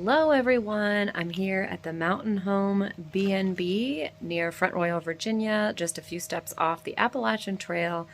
Hello everyone, I'm here at the Mountain Home B&B near Front Royal, Virginia, just a few steps off the Appalachian Trail,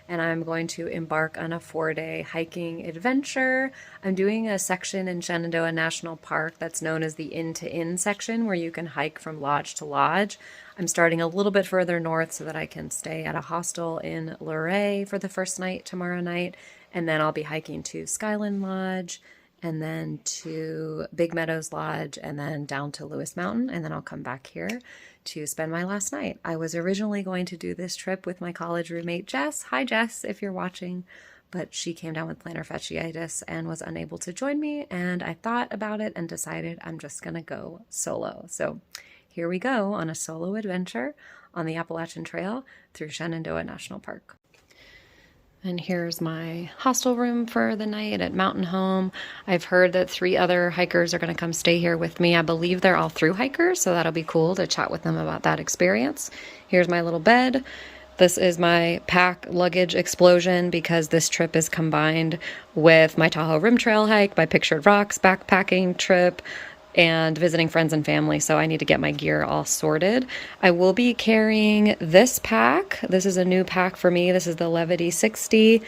and I'm going to embark on a 4-day hiking adventure. I'm doing a section in Shenandoah National Park that's known as the Inn-to-Inn section, where you can hike from lodge to lodge. I'm starting a little bit further north so that I can stay at a hostel in Luray for the first night tomorrow night, and then I'll be hiking to Skyland Lodge, and then to Big Meadows Lodge, and then down to Lewis Mountain, and then I'll come back here to spend my last night. I was originally going to do this trip with my college roommate, Jess. Hi, Jess, if you're watching. But she came down with plantar fasciitis and was unable to join me, and I thought about it and decided I'm just gonna go solo. So here we go on a solo adventure on the Appalachian Trail through Shenandoah National Park. And here's my hostel room for the night at Mountain Home. I've heard that 3 other hikers are going to come stay here with me. I believe they're all through hikers, so that'll be cool to chat with them about that experience. Here's my little bed. This is my pack luggage explosion because this trip is combined with my Tahoe Rim Trail hike, my Pictured Rocks backpacking trip, and visiting friends and family, so I need to get my gear all sorted. I will be carrying this pack. This is a new pack for me. This is the Levity 60.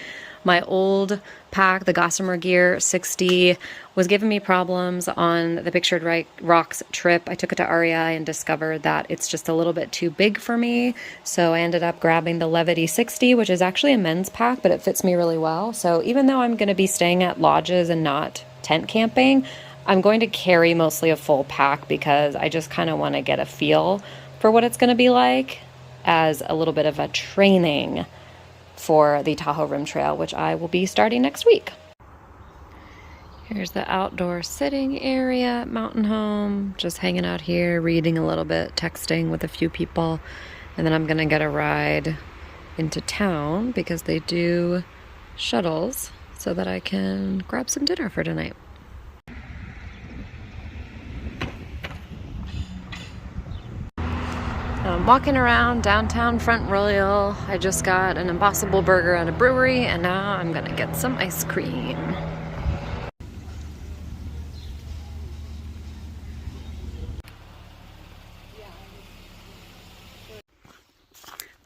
My old pack, the Gossamer Gear 60, was giving me problems on the Pictured Rocks trip. I took it to REI and discovered that it's just a little bit too big for me, so I ended up grabbing the Levity 60, which is actually a men's pack, but it fits me really well. So even though I'm going to be staying at lodges and not tent camping, I'm going to carry mostly a full pack because I just kind of want to get a feel for what it's going to be like as a little bit of a training for the Tahoe Rim Trail, which I will be starting next week. Here's the outdoor sitting area at Mountain Home. Just hanging out here, reading a little bit, texting with a few people, and then I'm going to get a ride into town because they do shuttles so that I can grab some dinner for tonight. I'm walking around downtown Front Royal. I just got an Impossible Burger at a brewery, and now I'm gonna get some ice cream.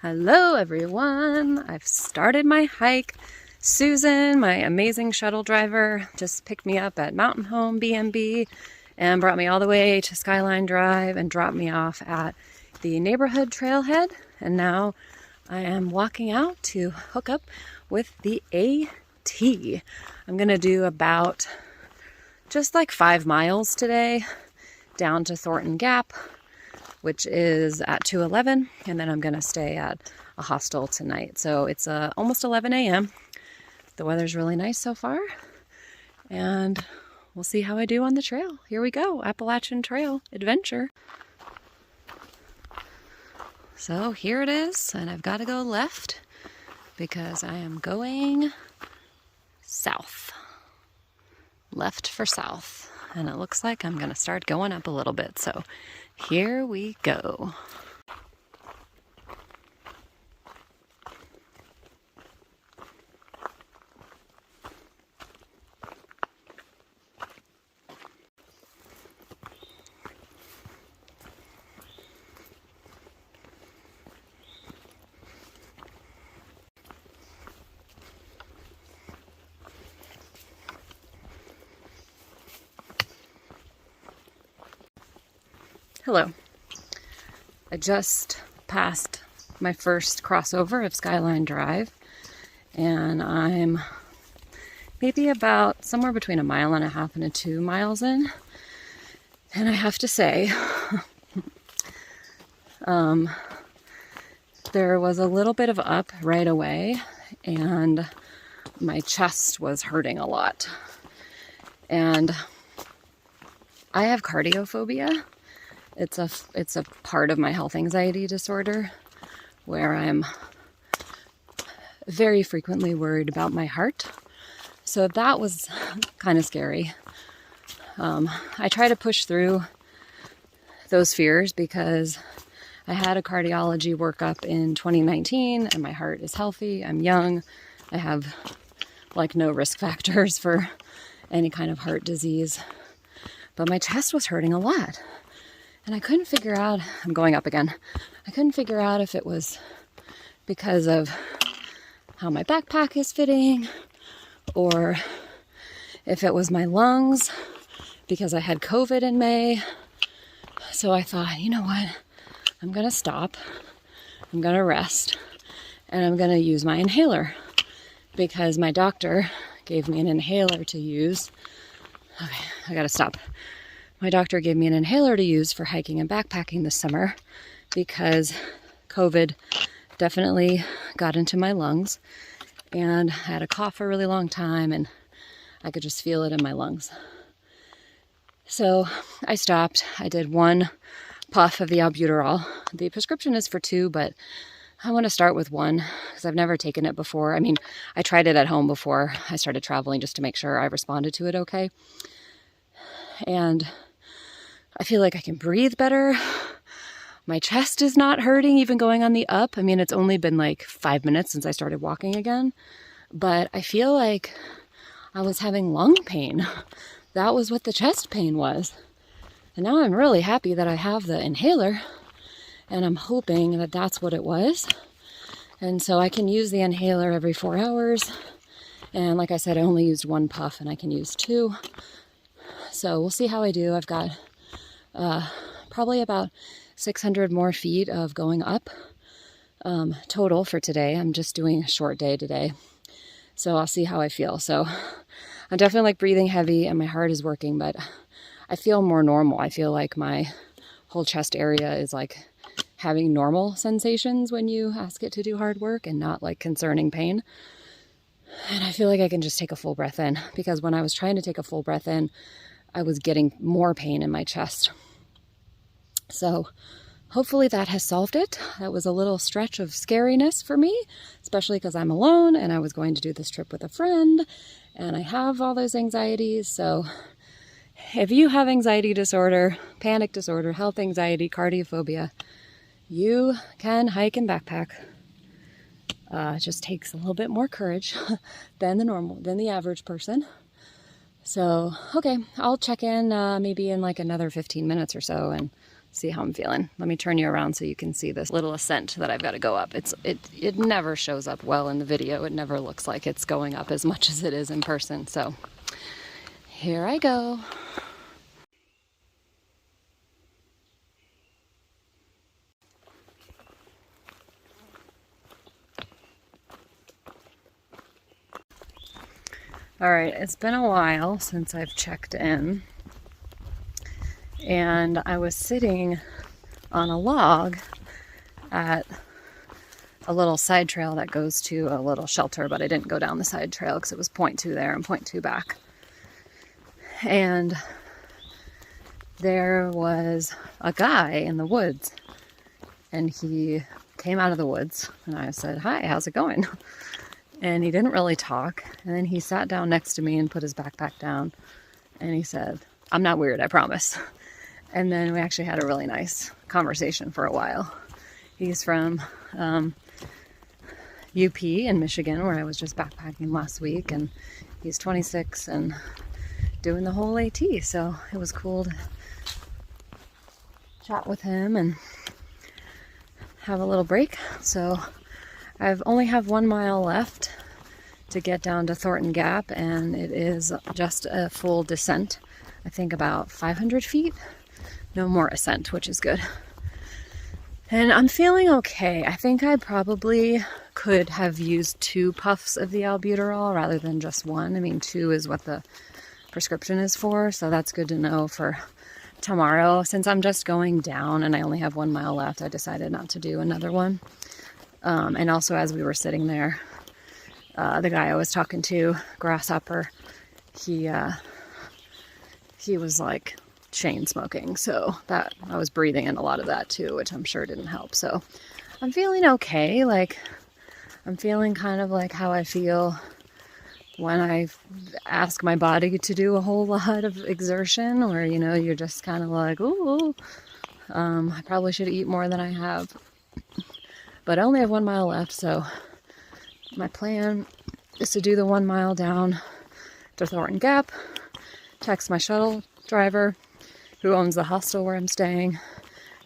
Hello everyone, I've started my hike. Susan, my amazing shuttle driver, just picked me up at Mountain Home B&B and brought me all the way to Skyline Drive and dropped me off at the neighborhood trailhead, and now I am walking out to hook up with the AT. I'm gonna do about just like 5 miles today down to Thornton Gap, which is at 2:11, and then I'm gonna stay at a hostel tonight. So it's almost 11 a.m. The weather's really nice so far, and we'll see how I do on the trail. Here we go, Appalachian Trail adventure. So here it is, and I've got to go left because I am going south. Left for south. And it looks like I'm going to start going up a little bit. So here we go. Hello. I just passed my first crossover of Skyline Drive, and I'm maybe about somewhere between 1.5 miles and 2 miles in. And I have to say, there was a little bit of up right away, and my chest was hurting a lot. And I have cardiophobia. It's a part of my health anxiety disorder where I'm very frequently worried about my heart. So that was kind of scary. I try to push through those fears because I had a cardiology workup in 2019 and my heart is healthy. I'm young. I have like no risk factors for any kind of heart disease. but my chest was hurting a lot. And I couldn't figure out, I'm going up again. I couldn't figure out if it was because of how my backpack is fitting or if it was my lungs because I had COVID in May. So I thought, you know what? I'm going to stop. I'm going to rest. And I'm going to use my inhaler because my doctor gave me an inhaler to use. Okay, I got to stop. My doctor gave me an inhaler to use for hiking and backpacking this summer because COVID definitely got into my lungs and I had a cough for a really long time and I could just feel it in my lungs. So I stopped. I did 1 puff of the albuterol. The prescription is for 2, but I want to start with 1 because I've never taken it before. I mean, I tried it at home before I started traveling just to make sure I responded to it okay. And I feel like I can breathe better. My chest is not hurting even going on the up. I mean, it's only been like 5 minutes since I started walking again, but I feel like I was having lung pain. That was what the chest pain was. And now I'm really happy that I have the inhaler and I'm hoping that that's what it was. And so I can use the inhaler every 4 hours. And like I said, I only used 1 puff and I can use 2. So we'll see how I do. I've got probably about 600 more feet of going up total for today. I'm just doing a short day today. So I'll see how I feel. So I'm definitely like breathing heavy and my heart is working, but I feel more normal. I feel like my whole chest area is like having normal sensations when you ask it to do hard work and not like concerning pain. And I feel like I can just take a full breath in because when I was trying to take a full breath in, I was getting more pain in my chest. So hopefully that has solved it. That was a little stretch of scariness for me, especially because I'm alone and I was going to do this trip with a friend and I have all those anxieties. So if you have anxiety disorder, panic disorder, health anxiety, cardiophobia, you can hike and backpack. It just takes a little bit more courage than the average person. So, okay, I'll check in maybe in like another 15 minutes or so and see how I'm feeling. Let me turn you around so you can see this little ascent that I've got to go up. It never shows up well in the video. It never looks like it's going up as much as it is in person. So here I go. All right, it's been a while since I've checked in, and I was sitting on a log at a little side trail that goes to a little shelter, but I didn't go down the side trail because it was 0.2 there and 0.2 back. And there was a guy in the woods, and he came out of the woods, and I said, "Hi, how's it going?" And he didn't really talk. And then he sat down next to me and put his backpack down. And he said, "I'm not weird, I promise." And then we actually had a really nice conversation for a while. He's from UP in Michigan, where I was just backpacking last week. And he's 26 and doing the whole AT. So it was cool to chat with him and have a little break. So I've only have 1 mile left to get down to Thornton Gap, and it is just a full descent. I think about 500 feet. No more ascent, which is good. And I'm feeling okay. I think I probably could have used 2 puffs of the albuterol rather than just 1. I mean, 2 is what the prescription is for, so that's good to know for tomorrow. Since I'm just going down and I only have 1 mile left, I decided not to do another one. And also, as we were sitting there, the guy I was talking to, Grasshopper, he was like chain smoking, so that I was breathing in a lot of that too, which I'm sure didn't help. So I'm feeling okay. Like I'm feeling kind of like how I feel when I ask my body to do a whole lot of exertion, where you're just kind of like, ooh, I probably should eat more than I have. But I only have 1 mile left, so my plan is to do the 1 mile down to Thornton Gap, text my shuttle driver, who owns the hostel where I'm staying,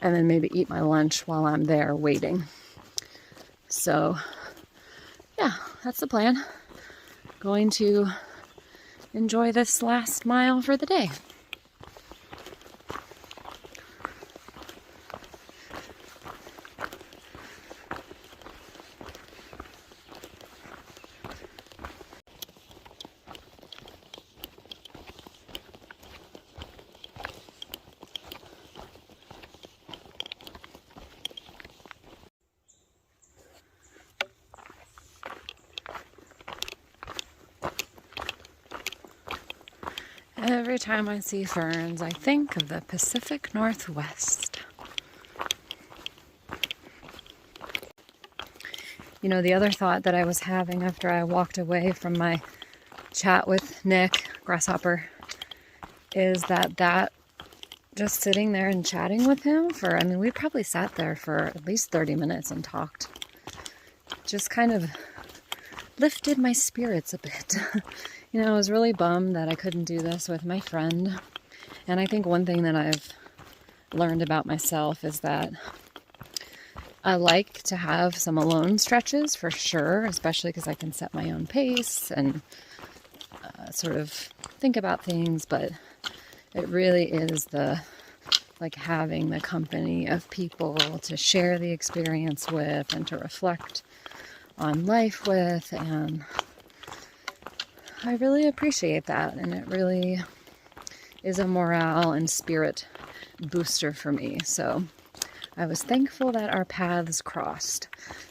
and then maybe eat my lunch while I'm there waiting. So yeah, that's the plan. Going to enjoy this last mile for the day. Every time I see ferns, I think of the Pacific Northwest. You know, the other thought that I was having after I walked away from my chat with Nick, Grasshopper, is that just sitting there and chatting with him for, I mean, we probably sat there for at least 30 minutes and talked. Just kind of lifted my spirits a bit. You know, I was really bummed that I couldn't do this with my friend. And I think one thing that I've learned about myself is that I like to have some alone stretches for sure, especially because I can set my own pace and sort of think about things. But it really is like having the company of people to share the experience with and to reflect on life with, and I really appreciate that, and it really is a morale and spirit booster for me. So I was thankful that our paths crossed.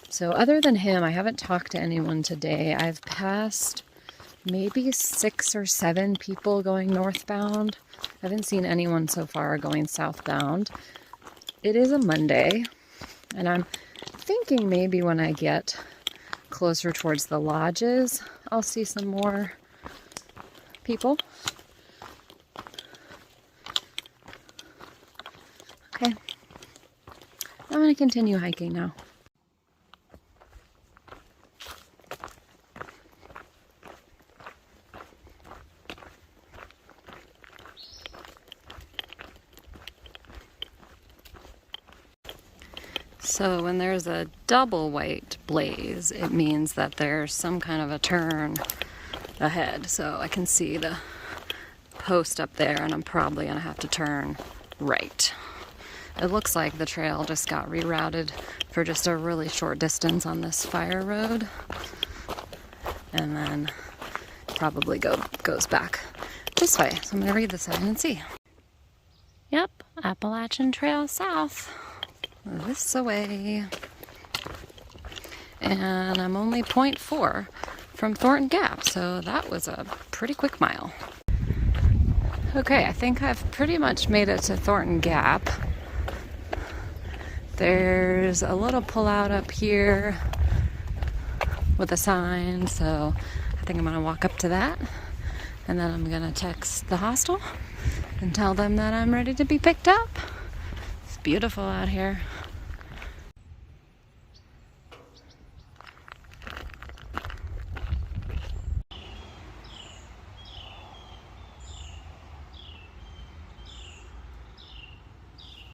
So other than him, I haven't talked to anyone today. I've passed maybe 6 or 7 people going northbound. I haven't seen anyone so far going southbound. It is a Monday, and I'm thinking maybe when I get closer towards the lodges, I'll see some more people. Okay, I'm going to continue hiking now. So when there's a double white blaze, it means that there's some kind of a turn ahead. So I can see the post up there, and I'm probably going to have to turn right. It looks like the trail just got rerouted for just a really short distance on this fire road, and then probably goes back this way. So I'm going to read the sign and see. Yep, Appalachian Trail south. This away. And I'm only 0.4 from Thornton Gap, so that was a pretty quick mile. Okay, I think I've pretty much made it to Thornton Gap. There's a little pullout up here with a sign, so I think I'm gonna walk up to that, and then I'm gonna text the hostel and tell them that I'm ready to be picked up. It's beautiful out here.